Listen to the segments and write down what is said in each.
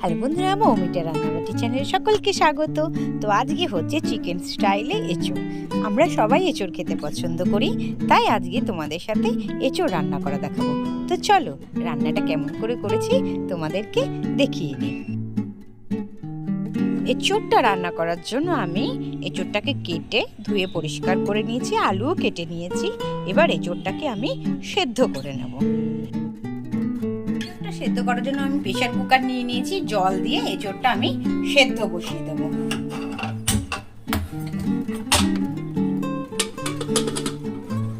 Hello বন্ধুরা, মৌমিতা রান্নাবাটি চ্যানেলে সকলকে স্বাগত। তো আজকে হচ্ছে চিকেন স্টাইলে এঁচোড়। আমরা সবাই এঁচোড় খেতে পছন্দ করি, তাই আজকে তোমাদের সাথে এঁচোড় রান্না করা দেখাবো। তো চলো রান্নাটা কেমন করে করেছি তোমাদেরকে দেখিয়ে দিই। এঁচোড়টা রান্না করার জন্য আমি এঁচোড়টাকে কেটে ধুয়ে পরিষ্কার করে নিয়েছি, আলুও কেটে নিয়েছি। এবার এঁচোড়টাকে আমি সেদ্ধ করে নেব। সেদ্ধ করার জন্য আমি প্রেসার কুকার নিয়ে নিয়েছি, জল দিয়ে এঁচোড়টা আমি সেদ্ধ বসিয়ে দেব।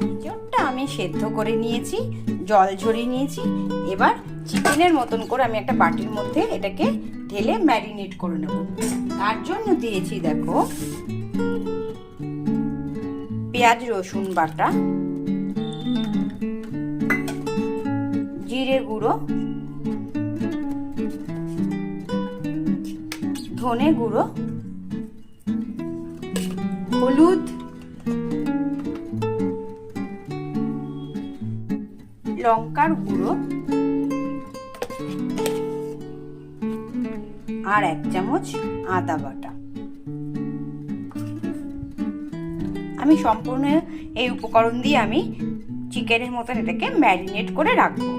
এঁচোড়টা আমি সেদ্ধ করে নিয়েছি, জল ঝরিয়ে নিয়েছি। এবার চিকেনের মতন করে আমি একটা বাটির মধ্যে এটাকে ঢেলে ম্যারিনেট করে নেব। তার জন্য দিয়েছি দেখো পেঁয়াজ রসুন বাটা, জিরে গুঁড়ো, ধনে গুঁড়ো, হলুদ, লঙ্কার গুঁড়ো আর 1 চামচ আদা বাটা। আমি সম্পূর্ণ এই উপকরণ দিয়ে আমি চিকেনের মতন এটাকে ম্যারিনেট করে রাখবো।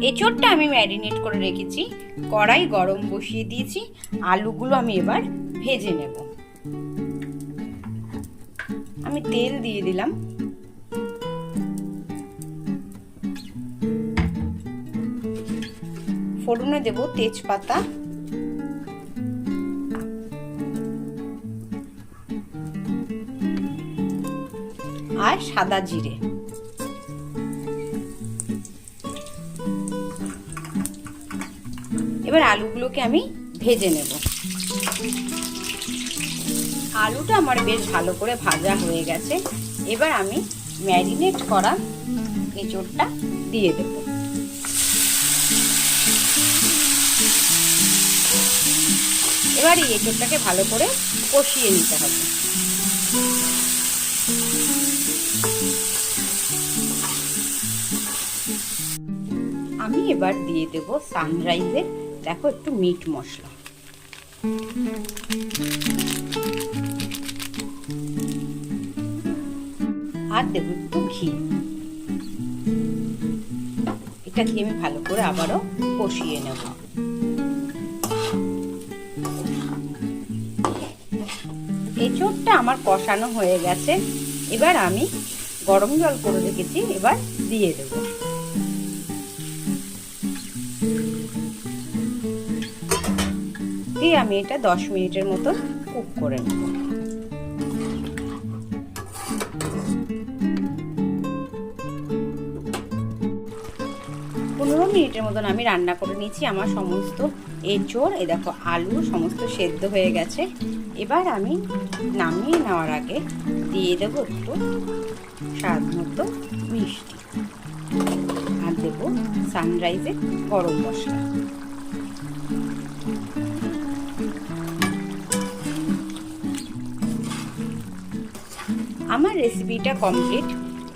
এঁচোড়টা আমি ম্যারিনেট করে রেখেছি, কড়াই গরম বসিয়ে দিয়েছি। আলুগুলো আমি এবার ভেজে নেব। আমি তেল দিয়ে দিলাম, ফোড়নে দেব তেজপাতা, আর সাদা জিরে। এবার আলুগুলোকে আমি ভেজে নেব। আলুটা আমার বেশ ভালো করে ভাজা হয়ে গেছে। এবার আমি ম্যারিনেট করা এঁচোড়টা দিয়ে দেব। এবার এই এঁচোড়টাকে ভালো করে কষিয়ে নিতে হবে। আমি এবার দিয়ে দেব সানরাইজের দেখো একটু মিট মশলা, আর দেব একটু ঘি। এটা দিয়ে আমি ভালো করে আবারও কষিয়ে নেব। এঁচোড়টা আমার কষানো হয়ে গেছে। এবার আমি গরম জল করে রেখেছি, এবার দিয়ে দেব। দিয়ে আমি এটা 10 মিনিটের মতো কুক করে নেব। 15 মিনিটের মতন আমি রান্না করে নিয়েছি। আমার সমস্ত এঁচোড় এই দেখো আলু সমস্ত সেদ্ধ হয়ে গেছে। এবার আমি নামিয়ে নেওয়ার আগে দিয়ে দেব একটু স্বাদ মতো মিষ্টি, আর দেব সানরাইজের গরম মশলা। আমার রেসিপিটা কমপ্লিট।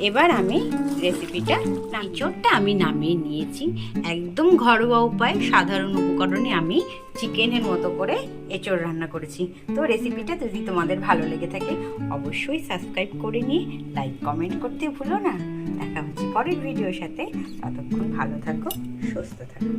এবার আমি রেসিপিটা এঁচোড়টা আমি নামিয়ে নিয়েছি। একদম ঘরোয়া উপায়, সাধারণ উপকরণে আমি চিকেনের মতো করে এঁচোড় রান্না করেছি। তো রেসিপিটা যদি তোমাদের ভালো লেগে থাকে অবশ্যই সাবস্ক্রাইব করে নিয়ে লাইক কমেন্ট করতে ভুলো না। দেখা হচ্ছে পরের ভিডিওর সাথে। ততক্ষণ ভালো থাকো, সুস্থ থাকো।